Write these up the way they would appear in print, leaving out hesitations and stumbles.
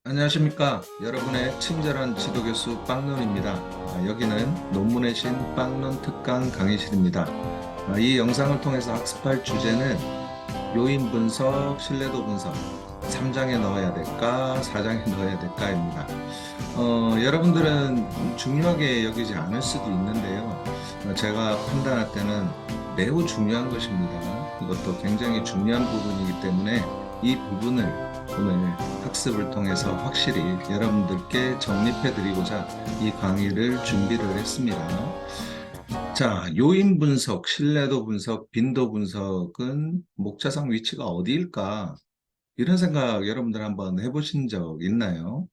안녕하십니까. 여러분의 친절한 지도교수 빵론입니다. 여기는 논문의 신 빵론 특강 강의실입니다. 이 영상을 통해서 학습할 주제는 요인 분석, 신뢰도 분석, 3장에 넣어야 될까, 4장에 넣어야 될까입니다. 여러분들은 중요하게 여기지 않을 수도 있는데요. 제가 판단할 때는 매우 중요한 것입니다. 이것도 굉장히 중요한 부분이기 때문에 이 부분을 오늘 학습을 통해서 확실히 여러분들께 정립해 드리고자 이 강의를 준비를 했습니다. 자, 요인 분석, 신뢰도 분석, 빈도 분석은 목차상 위치가 어디일까? 이런 생각 여러분들 한번 해보신 적 있나요?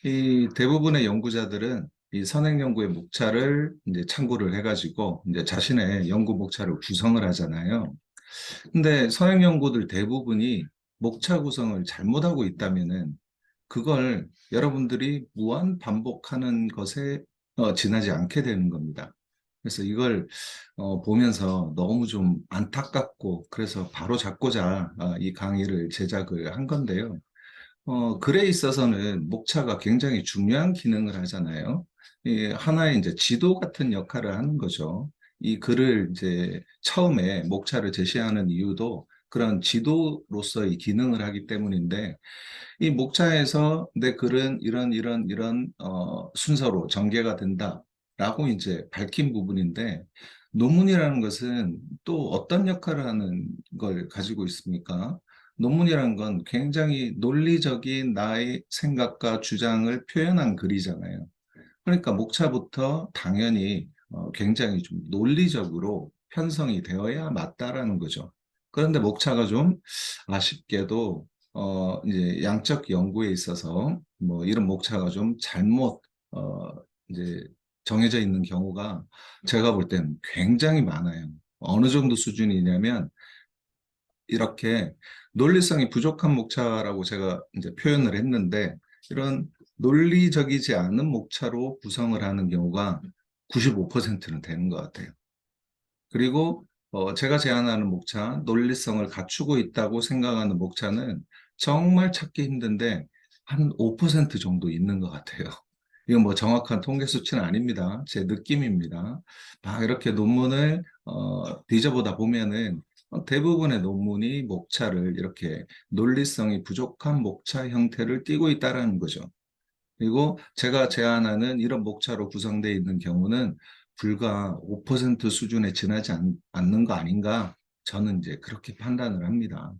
이 대부분의 연구자들은 이 선행 연구의 목차를 이제 참고를 해가지고 이제 자신의 연구 목차를 구성을 하잖아요. 근데 선행 연구들 대부분이 목차 구성을 잘못하고 있다면은 그걸 여러분들이 무한 반복하는 것에 지나지 않게 되는 겁니다. 그래서 이걸 보면서 너무 좀 안타깝고 그래서 바로 잡고자 이 강의를 제작을 한 건데요. 글에 있어서는 목차가 굉장히 중요한 기능을 하잖아요. 이 하나의 이제 지도 같은 역할을 하는 거죠. 이 글을 이제 처음에 목차를 제시하는 이유도 그런 지도로서의 기능을 하기 때문인데 이 목차에서 내 글은 이런 순서로 전개가 된다라고 이제 밝힌 부분인데 논문이라는 것은 또 어떤 역할을 하는 걸 가지고 있습니까? 논문이라는 건 굉장히 논리적인 나의 생각과 주장을 표현한 글이잖아요. 그러니까 목차부터 당연히 굉장히 좀 논리적으로 편성이 되어야 맞다라는 거죠. 그런데 목차가 좀 아쉽게도 이제 양적 연구에 있어서 뭐 이런 목차가 좀 잘못 이제 정해져 있는 경우가 제가 볼 때는 굉장히 많아요. 어느 정도 수준이냐면 이렇게 논리성이 부족한 목차라고 제가 이제 표현을 했는데 이런 논리적이지 않은 목차로 구성을 하는 경우가 95%는 되는 것 같아요. 그리고 제가 제안하는 목차, 논리성을 갖추고 있다고 생각하는 목차는 정말 찾기 힘든데 한 5% 정도 있는 것 같아요. 이건 뭐 정확한 통계 수치는 아닙니다. 제 느낌입니다. 막 이렇게 논문을 뒤져보다 보면은 대부분의 논문이 목차를 이렇게 논리성이 부족한 목차 형태를 띠고 있다라는 거죠. 그리고 제가 제안하는 이런 목차로 구성되어 있는 경우는 불과 5% 수준에 지나지 않는 거 아닌가? 저는 이제 그렇게 판단을 합니다.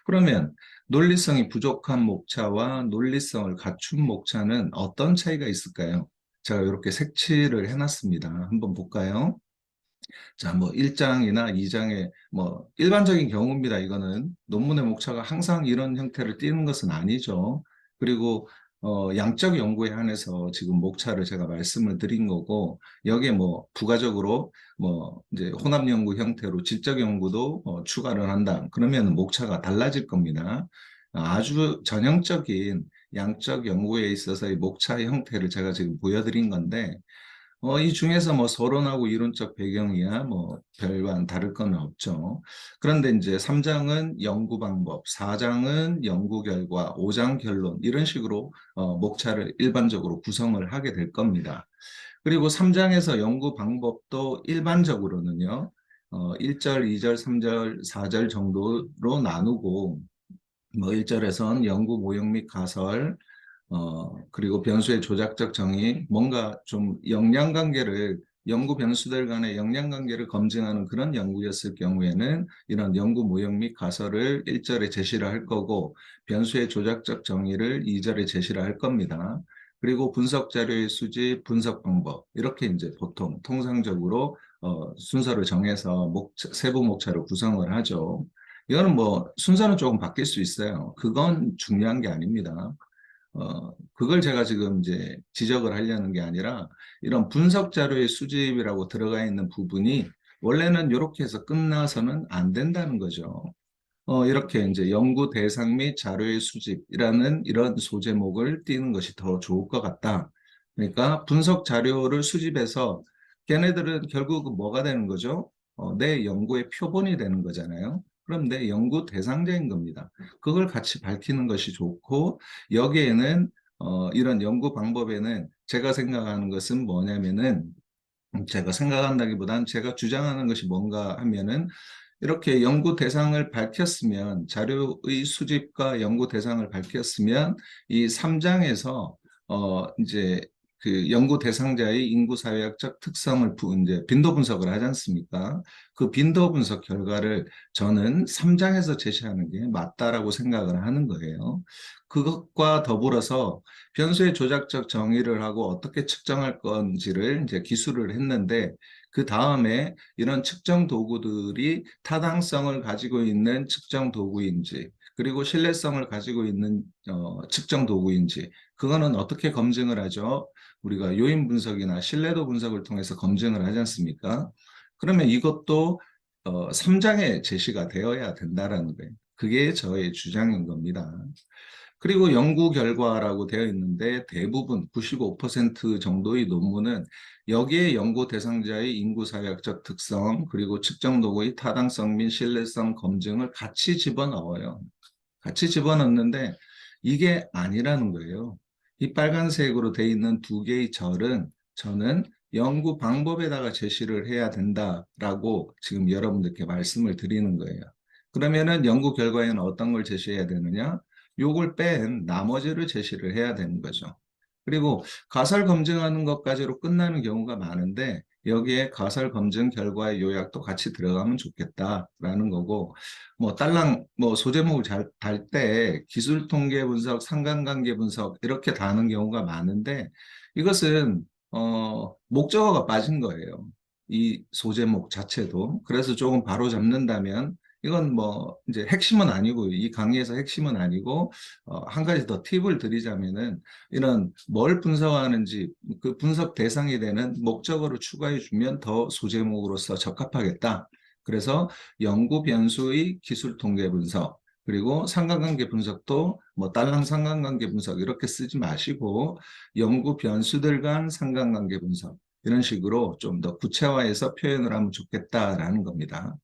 그러면 논리성이 부족한 목차와 논리성을 갖춘 목차는 어떤 차이가 있을까요? 제가 이렇게 색칠을 해놨습니다. 한번 볼까요? 자, 뭐 1장이나 2장의 뭐 일반적인 경우입니다. 이거는 논문의 목차가 항상 이런 형태를 띠는 것은 아니죠. 그리고 양적 연구에 한해서 지금 목차를 제가 말씀을 드린 거고 여기에 뭐 부가적으로 뭐 이제 혼합 연구 형태로 질적 연구도 추가를 한다. 그러면 목차가 달라질 겁니다. 아주 전형적인 양적 연구에 있어서의 목차 형태를 제가 지금 보여드린 건데 이 중에서 뭐 서론하고 이론적 배경이야 뭐 별반 다를 건 없죠. 그런데 이제 3장은 연구 방법, 4장은 연구 결과, 5장 결론 이런 식으로 목차를 일반적으로 구성을 하게 될 겁니다. 그리고 3장에서 연구 방법도 일반적으로는요. 1절, 2절, 3절, 4절 정도로 나누고 뭐 1절에선 연구 모형 및 가설, 그리고 변수의 조작적 정의, 뭔가 좀 역량관계를, 연구 변수들 간의 역량관계를 검증하는 그런 연구였을 경우에는 이런 연구 모형 및 가설을 1절에 제시를 할 거고, 변수의 조작적 정의를 2절에 제시를 할 겁니다. 그리고 분석 자료의 수집, 분석 방법, 이렇게 이제 보통 통상적으로 순서를 정해서 세부 목차로 구성을 하죠. 이거는 뭐 순서는 조금 바뀔 수 있어요. 그건 중요한 게 아닙니다. 그걸 제가 지금 이제 지적을 하려는 게 아니라 이런 분석 자료의 수집이라고 들어가 있는 부분이 원래는 이렇게 해서 끝나서는 안 된다는 거죠. 이렇게 이제 연구 대상 및 자료의 수집이라는 이런 소제목을 띄는 것이 더 좋을 것 같다. 그러니까 분석 자료를 수집해서 걔네들은 결국 뭐가 되는 거죠? 내 연구의 표본이 되는 거잖아요. 그런데 연구 대상자인 겁니다. 그걸 같이 밝히는 것이 좋고, 여기에는 이런 연구 방법에는 제가 생각하는 것은 뭐냐면은, 제가 생각한다기보다는 제가 주장하는 것이 뭔가 하면은, 이렇게 연구 대상을 밝혔으면, 자료의 수집과 연구 대상을 밝혔으면 이 3장에서 이제 그 연구 대상자의 인구 사회학적 특성을 이제 빈도 분석을 하지 않습니까? 그 빈도 분석 결과를 저는 3장에서 제시하는 게 맞다라고 생각을 하는 거예요. 그것과 더불어서 변수의 조작적 정의를 하고 어떻게 측정할 건지를 이제 기술을 했는데, 그 다음에 이런 측정 도구들이 타당성을 가지고 있는 측정 도구인지, 그리고 신뢰성을 가지고 있는 측정 도구인지, 그거는 어떻게 검증을 하죠? 우리가 요인 분석이나 신뢰도 분석을 통해서 검증을 하지 않습니까? 그러면 이것도 3장에 제시가 되어야 된다라는 거예요. 그게 저의 주장인 겁니다. 그리고 연구 결과라고 되어 있는데, 대부분 95% 정도의 논문은 여기에 연구 대상자의 인구사회학적 특성, 그리고 측정 도구의 타당성 및 신뢰성 검증을 같이 집어넣어요. 같이 집어넣는데 이게 아니라는 거예요. 이 빨간색으로 되어 있는 두 개의 절은 저는 연구 방법에다가 제시를 해야 된다라고 지금 여러분들께 말씀을 드리는 거예요. 그러면은 연구 결과에는 어떤 걸 제시해야 되느냐? 요걸 뺀 나머지를 제시를 해야 되는 거죠. 그리고 가설 검증하는 것까지로 끝나는 경우가 많은데, 여기에 가설 검증 결과의 요약도 같이 들어가면 좋겠다라는 거고, 뭐 딸랑 뭐 소제목을 잘 달 때 기술 통계 분석, 상관관계 분석 이렇게 다는 경우가 많은데, 이것은 목적어가 빠진 거예요. 이 소제목 자체도. 그래서 조금 바로 잡는다면, 이건 뭐 이제 핵심은 아니고, 이 강의에서 핵심은 아니고, 한 가지 더 팁을 드리자면은, 이런 뭘 분석하는지 그 분석 대상이 되는 목적어를 추가해 주면 더 소제목으로서 적합하겠다. 그래서 연구 변수의 기술 통계 분석, 그리고 상관관계 분석도 뭐 딸랑 상관관계 분석 이렇게 쓰지 마시고, 연구 변수들 간 상관관계 분석, 이런 식으로 좀 더 구체화해서 표현을 하면 좋겠다라는 겁니다.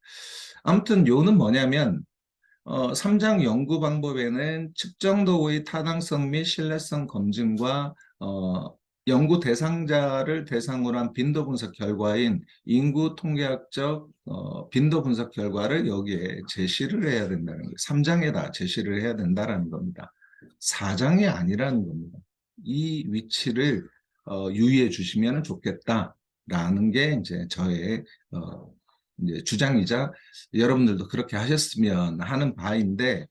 아무튼 요는 뭐냐면, 3장 연구 방법에는 측정 도구의 타당성 및 신뢰성 검증과 연구 대상자를 대상으로 한 빈도 분석 결과인 인구 통계학적 빈도 분석 결과를 여기에 제시를 해야 된다는 거예요. 3장에다 제시를 해야 된다는 겁니다. 4장이 아니라는 겁니다. 이 위치를 유의해 주시면 좋겠다라는 게 이제 저의 이제 주장이자, 여러분들도 그렇게 하셨으면 하는 바인데,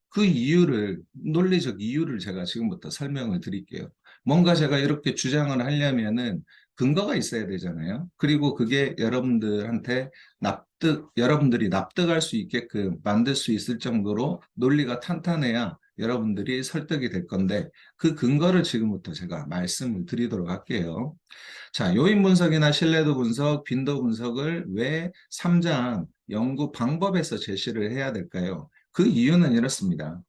그 이유를, 논리적 이유를 제가 지금부터 설명을 드릴게요. 뭔가 제가 이렇게 주장을 하려면은 근거가 있어야 되잖아요. 그리고 그게 여러분들한테 여러분들이 납득할 수 있게끔 만들 수 있을 정도로 논리가 탄탄해야 여러분들이 설득이 될 건데, 그 근거를 지금부터 제가 말씀을 드리도록 할게요. 자, 요인 분석이나 신뢰도 분석, 빈도 분석을 왜 3장 연구 방법에서 제시를 해야 될까요? 그 이유는 이렇습니다.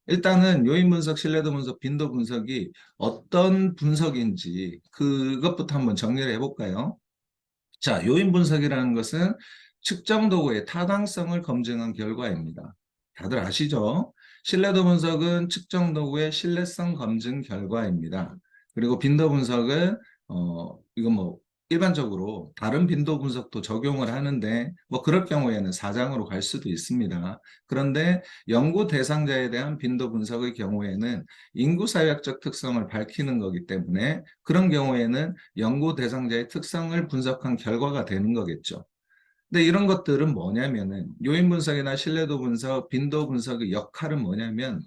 일단은 요인 분석, 신뢰도 분석, 빈도 분석이 어떤 분석인지 그것부터 한번 정리를 해볼까요? 자, 요인 분석이라는 것은 측정 도구의 타당성을 검증한 결과입니다. 다들 아시죠? 신뢰도 분석은 측정 도구의 신뢰성 검증 결과입니다. 그리고 빈도 분석은 이거 뭐 일반적으로 다른 빈도 분석도 적용을 하는데, 뭐 그럴 경우에는 4장으로 갈 수도 있습니다. 그런데 연구 대상자에 대한 빈도 분석의 경우에는 인구 사회학적 특성을 밝히는 거기 때문에, 그런 경우에는 연구 대상자의 특성을 분석한 결과가 되는 거겠죠. 근데 이런 것들은 뭐냐면은, 요인 분석이나 신뢰도 분석, 빈도 분석의 역할은 뭐냐면,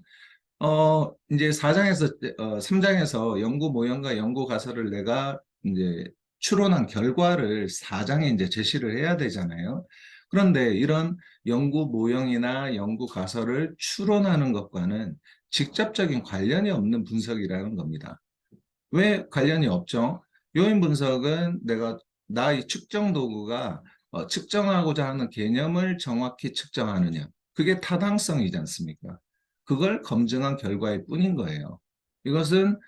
이제 4장에서 3장에서 연구 모형과 연구 가설을 내가 이제 추론한 결과를 4장에 이제 제시를 해야 되잖아요. 그런데 이런 연구 모형이나 연구 가설을 추론하는 것과는 직접적인 관련이 없는 분석이라는 겁니다. 왜 관련이 없죠? 요인 분석은 내가 나의 측정 도구가 측정하고자 하는 개념을 정확히 측정하느냐. 그게 타당성이지 않습니까? 그걸 검증한 결과일 뿐인 거예요. 이것은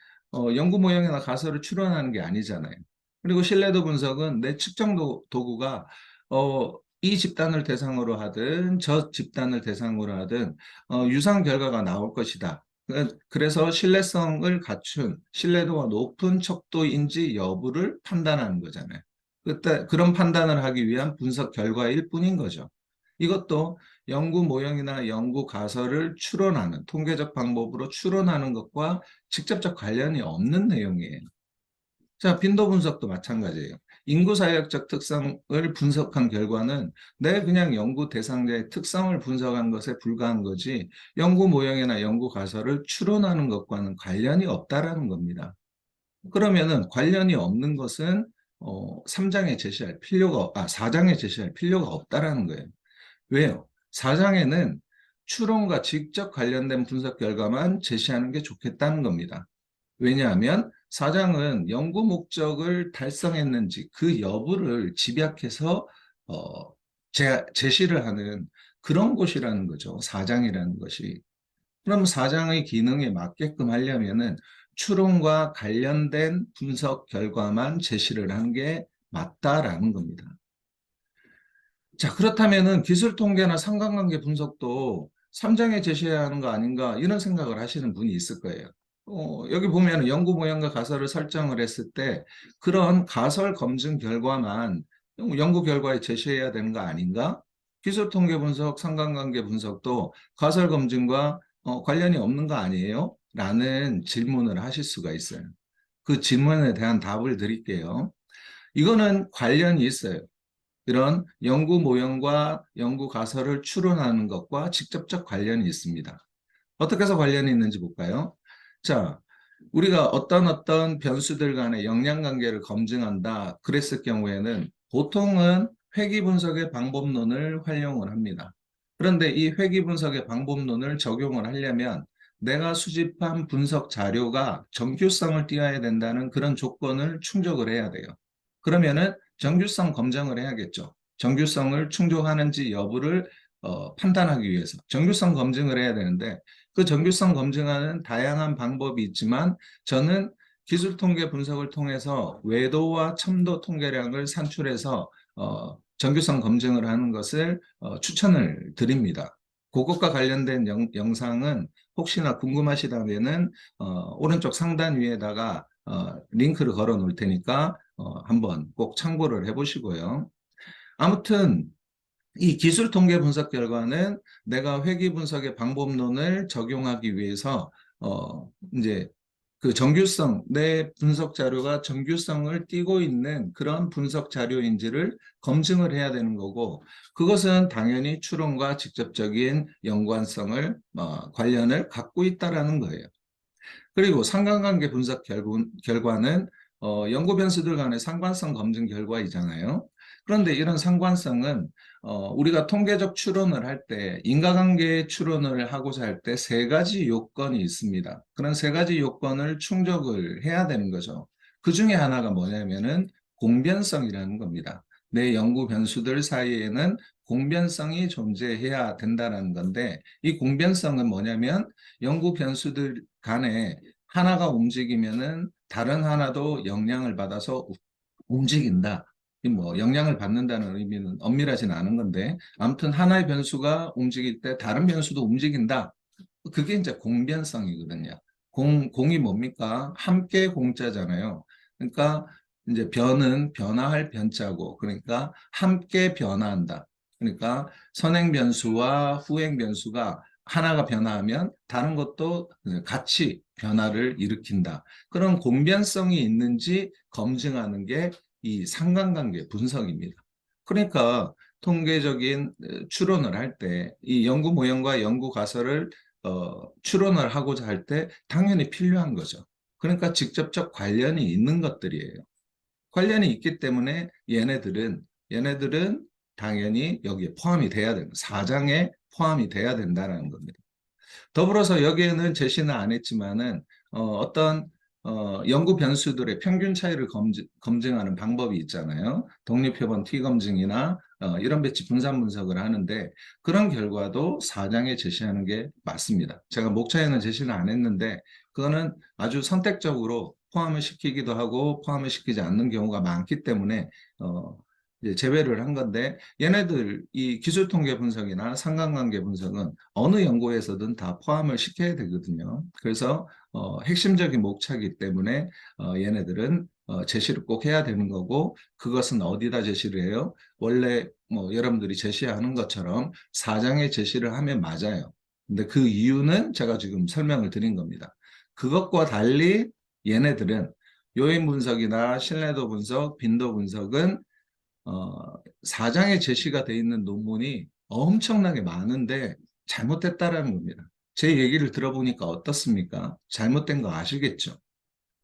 연구 모형이나 가설을 추론하는 게 아니잖아요. 그리고 신뢰도 분석은 내 측정 도구가 이 집단을 대상으로 하든 저 집단을 대상으로 하든 유사한 결과가 나올 것이다. 그래서 신뢰성을 갖춘 신뢰도가 높은 척도인지 여부를 판단하는 거잖아요. 그때 그런 판단을 하기 위한 분석 결과일 뿐인 거죠. 이것도 연구 모형이나 연구 가설을 추론하는 통계적 방법으로 추론하는 것과 직접적 관련이 없는 내용이에요. 자, 빈도 분석도 마찬가지예요. 인구 사회학적 특성을 분석한 결과는 내 그냥 연구 대상자의 특성을 분석한 것에 불과한 거지 연구 모형이나 연구 가설을 추론하는 것과는 관련이 없다라는 겁니다. 그러면은 관련이 없는 것은 3장에 제시할 필요가, 4장에 제시할 필요가 없다라는 거예요. 왜요? 4장에는 추론과 직접 관련된 분석 결과만 제시하는 게 좋겠다는 겁니다. 왜냐하면 사장은 연구 목적을 달성했는지 그 여부를 집약해서 제시를 하는 그런 곳이라는 거죠. 사장이라는 것이. 그럼 사장의 기능에 맞게끔 하려면은 추론과 관련된 분석 결과만 제시를 한 게 맞다라는 겁니다. 자, 그렇다면은 기술 통계나 상관관계 분석도 3장에 제시해야 하는 거 아닌가 이런 생각을 하시는 분이 있을 거예요. 여기 보면 연구 모형과 가설을 설정을 했을 때 그런 가설 검증 결과만 연구 결과에 제시해야 되는 거 아닌가? 기술 통계 분석, 상관관계 분석도 가설 검증과 관련이 없는 거 아니에요? 라는 질문을 하실 수가 있어요. 그 질문에 대한 답을 드릴게요. 이거는 관련이 있어요. 이런 연구 모형과 연구 가설을 추론하는 것과 직접적 관련이 있습니다. 어떻게 해서 관련이 있는지 볼까요? 자, 우리가 어떤 변수들 간의 영향관계를 검증한다 그랬을 경우에는 보통은 회귀 분석의 방법론을 활용을 합니다. 그런데 이 회귀 분석의 방법론을 적용을 하려면 내가 수집한 분석 자료가 정규성을 띄어야 된다는 그런 조건을 충족을 해야 돼요. 그러면은 정규성 검증을 해야겠죠. 정규성을 충족하는지 여부를 판단하기 위해서 정규성 검증을 해야 되는데 그 정규성 검증하는 다양한 방법이 있지만 저는 기술 통계 분석을 통해서 외도와 첨도 통계량을 산출해서 정규성 검증을 하는 것을 추천을 드립니다. 그것과 관련된 영상은 혹시나 궁금하시다면은 오른쪽 상단 위에다가 링크를 걸어 놓을 테니까 한번 꼭 참고를 해보시고요. 아무튼 이 기술 통계 분석 결과는 내가 회귀 분석의 방법론을 적용하기 위해서 이제 그 정규성, 내 분석 자료가 정규성을 띠고 있는 그런 분석 자료인지를 검증을 해야 되는 거고, 그것은 당연히 추론과 직접적인 연관성을 관련을 갖고 있다라는 거예요. 그리고 상관관계 분석 결과는 연구 변수들 간의 상관성 검증 결과이잖아요. 그런데 이런 상관성은 우리가 통계적 추론을 할 때, 인과관계 추론을 하고자 할 때 세 가지 요건이 있습니다. 그런 세 가지 요건을 충족을 해야 되는 거죠. 그 중에 하나가 뭐냐면은 공변성이라는 겁니다. 내 연구 변수들 사이에는 공변성이 존재해야 된다는 건데, 이 공변성은 뭐냐면 연구 변수들 간에 하나가 움직이면은 다른 하나도 영향을 받아서 움직인다. 뭐 영향을 받는다는 의미는 엄밀하진 않은 건데 아무튼 하나의 변수가 움직일 때 다른 변수도 움직인다. 그게 이제 공변성이거든요. 공이 뭡니까? 함께 공자잖아요. 그러니까 이제 변은 변화할 변자고 그러니까 함께 변화한다. 그러니까 선행 변수와 후행 변수가 하나가 변화하면 다른 것도 같이 변화를 일으킨다. 그런 공변성이 있는지 검증하는 게 이 상관관계 분석입니다. 그러니까 통계적인 추론을 할 때 이 연구 모형과 연구 가설을 추론을 하고자 할 때 당연히 필요한 거죠. 그러니까 직접적 관련이 있는 것들이에요. 관련이 있기 때문에 얘네들은 당연히 여기에 포함이 돼야 된다. 사장에 포함이 돼야 된다는 겁니다. 더불어서 여기에는 제시는 안 했지만은 어떤 연구 변수들의 평균 차이를 검증하는 방법이 있잖아요. 독립표본 T 검증이나 이런 배치 분산 분석을 하는데 그런 결과도 4장에 제시하는 게 맞습니다. 제가 목차에는 제시는 안 했는데 그거는 아주 선택적으로 포함을 시키기도 하고 포함을 시키지 않는 경우가 많기 때문에 이제 제외를 한 건데 얘네들 이 기술통계 분석이나 상관관계 분석은 어느 연구에서든 다 포함을 시켜야 되거든요. 그래서 핵심적인 목차이기 때문에 얘네들은 제시를 꼭 해야 되는 거고 그것은 어디다 제시를 해요? 원래 뭐 여러분들이 제시하는 것처럼 사장에 제시를 하면 맞아요. 근데 그 이유는 제가 지금 설명을 드린 겁니다. 그것과 달리 얘네들은 요인 분석이나 신뢰도 분석, 빈도 분석은 사장에 제시가 돼 있는 논문이 엄청나게 많은데 잘못됐다라는 겁니다. 제 얘기를 들어보니까 어떻습니까? 잘못된 거 아시겠죠?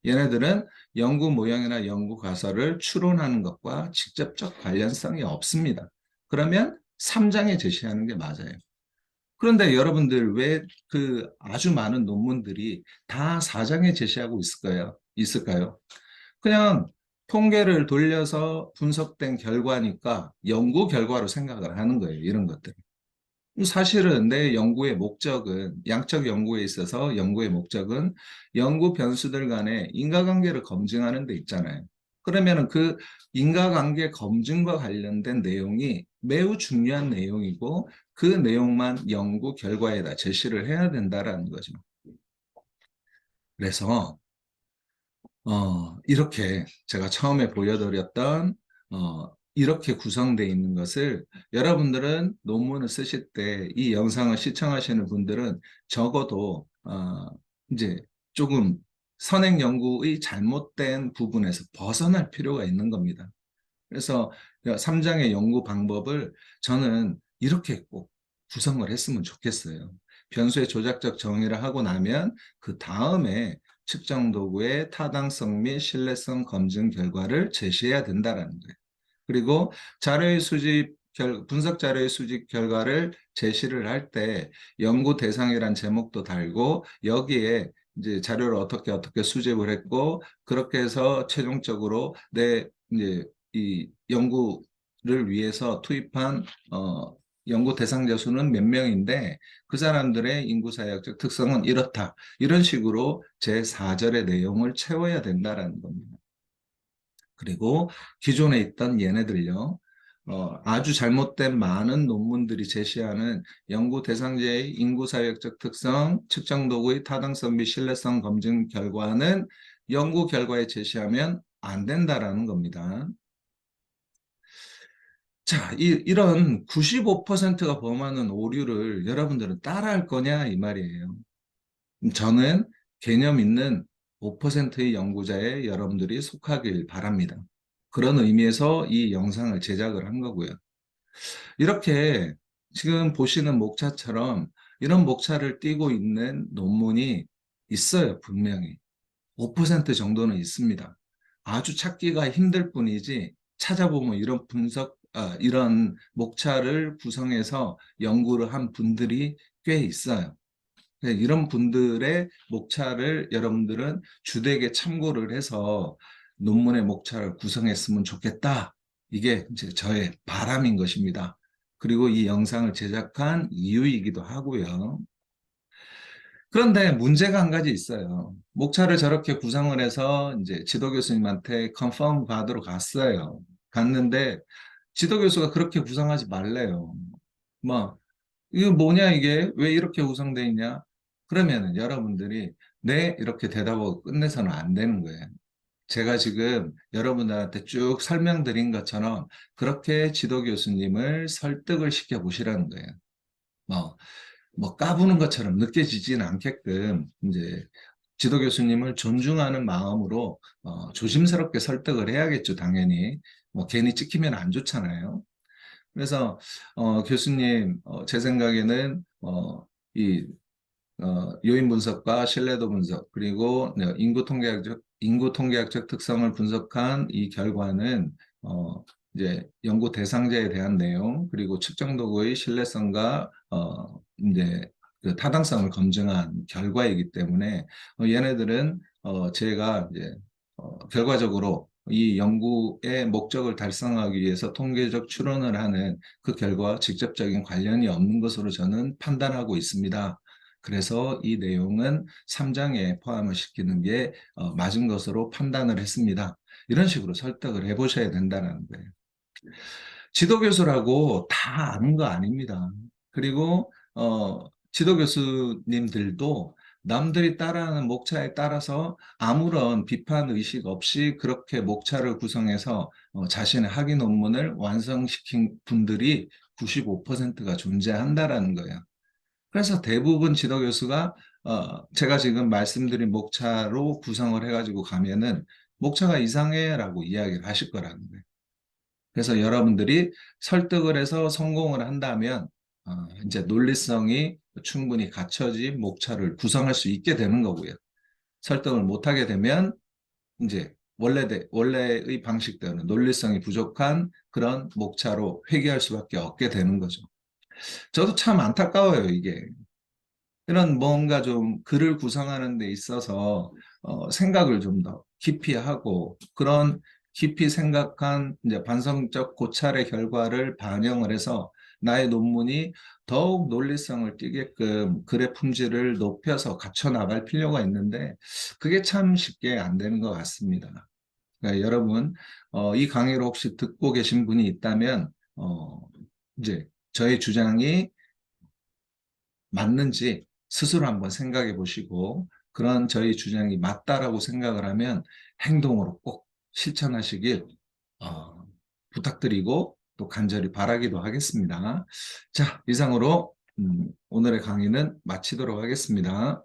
얘네들은 연구 모형이나 연구 가설을 추론하는 것과 직접적 관련성이 없습니다. 그러면 3장에 제시하는 게 맞아요. 그런데 여러분들 왜 그 아주 많은 논문들이 다 4장에 제시하고 있을까요? 그냥 통계를 돌려서 분석된 결과니까 연구 결과로 생각을 하는 거예요. 이런 것들. 사실은 내 연구의 목적은 양적 연구에 있어서 연구의 목적은 연구 변수들 간의 인과관계를 검증하는 데 있잖아요. 그러면 그 인과관계 검증과 관련된 내용이 매우 중요한 내용이고 그 내용만 연구 결과에다 제시를 해야 된다라는 거죠. 그래서 이렇게 제가 처음에 보여드렸던 이렇게 구성되어 있는 것을 여러분들은 논문을 쓰실 때 이 영상을 시청하시는 분들은 적어도 이제 조금 선행 연구의 잘못된 부분에서 벗어날 필요가 있는 겁니다. 그래서 3장의 연구 방법을 저는 이렇게 꼭 구성을 했으면 좋겠어요. 변수의 조작적 정의를 하고 나면 그 다음에 측정 도구의 타당성 및 신뢰성 검증 결과를 제시해야 된다는 거예요. 그리고 자료의 수집, 분석 자료의 수집 결과를 제시를 할 때 연구 대상이란 제목도 달고 여기에 이제 자료를 어떻게 수집을 했고 그렇게 해서 최종적으로 내 이제 이 연구를 위해서 투입한 연구 대상자 수는 몇 명인데 그 사람들의 인구사회학적 특성은 이렇다. 이런 식으로 제4절의 내용을 채워야 된다라는 겁니다. 그리고 기존에 있던 얘네들요. 아주 잘못된 많은 논문들이 제시하는 연구 대상자의 인구사회학적 특성, 측정 도구의 타당성 및 신뢰성 검증 결과는 연구 결과에 제시하면 안 된다라는 겁니다. 자, 이런 95%가 범하는 오류를 여러분들은 따라할 거냐 이 말이에요. 저는 개념 있는 5%의 연구자에 여러분들이 속하길 바랍니다. 그런 의미에서 이 영상을 제작을 한 거고요. 이렇게 지금 보시는 목차처럼 이런 목차를 띠고 있는 논문이 있어요, 분명히. 5% 정도는 있습니다. 아주 찾기가 힘들 뿐이지 찾아보면 이런 이런 목차를 구성해서 연구를 한 분들이 꽤 있어요. 이런 분들의 목차를 여러분들은 주되게 참고를 해서 논문의 목차를 구성했으면 좋겠다. 이게 이제 저의 바람인 것입니다. 그리고 이 영상을 제작한 이유이기도 하고요. 그런데 문제가 한 가지 있어요. 목차를 저렇게 구성을 해서 이제 지도 교수님한테 컨펌 받으러 갔어요. 갔는데 지도 교수가 그렇게 구성하지 말래요. 뭐 이거 뭐냐 이게 왜 이렇게 구성되어 있냐? 그러면은 여러분들이 네 이렇게 대답하고 끝내서는 안 되는 거예요. 제가 지금 여러분들한테 쭉 설명드린 것처럼 그렇게 지도 교수님을 설득을 시켜 보시라는 거예요. 뭐, 뭐 까부는 것처럼 느껴지지는 않게끔 이제 지도 교수님을 존중하는 마음으로 조심스럽게 설득을 해야겠죠, 당연히. 뭐 괜히 찍히면 안 좋잖아요. 그래서 교수님, 제 생각에는 이 요인 분석과 신뢰도 분석 그리고 인구 통계학적 특성을 분석한 이 결과는 이제 연구 대상자에 대한 내용 그리고 측정 도구의 신뢰성과 이제 그 타당성을 검증한 결과이기 때문에 얘네들은 제가 이제 결과적으로 이 연구의 목적을 달성하기 위해서 통계적 추론을 하는 그 결과와 직접적인 관련이 없는 것으로 저는 판단하고 있습니다. 그래서 이 내용은 3장에 포함을 시키는 게 맞은 것으로 판단을 했습니다. 이런 식으로 설득을 해보셔야 된다는 거예요. 지도교수라고 다 아는 거 아닙니다. 그리고 지도교수님들도 남들이 따라하는 목차에 따라서 아무런 비판 의식 없이 그렇게 목차를 구성해서 자신의 학위 논문을 완성시킨 분들이 95%가 존재한다라는 거예요. 그래서 대부분 지도교수가 제가 지금 말씀드린 목차로 구성을 해가지고 가면은 목차가 이상해라고 이야기를 하실 거라는 거예요. 그래서 여러분들이 설득을 해서 성공을 한다면 이제 논리성이 충분히 갖춰진 목차를 구성할 수 있게 되는 거고요. 설득을 못하게 되면 이제 원래의 방식대로는 논리성이 부족한 그런 목차로 회귀할 수밖에 없게 되는 거죠. 저도 참 안타까워요, 이게. 이런 뭔가 좀 글을 구성하는 데 있어서 생각을 좀 더 깊이 하고 그런 깊이 생각한 이제 반성적 고찰의 결과를 반영을 해서 나의 논문이 더욱 논리성을 띠게끔 글의 품질을 높여서 갖춰 나갈 필요가 있는데 그게 참 쉽게 안 되는 것 같습니다. 그러니까 여러분 이 강의를 혹시 듣고 계신 분이 있다면 이제 저의 주장이 맞는지 스스로 한번 생각해 보시고 그런 저희 주장이 맞다라고 생각을 하면 행동으로 꼭 실천하시길 부탁드리고 또 간절히 바라기도 하겠습니다. 자, 이상으로 오늘의 강의는 마치도록 하겠습니다.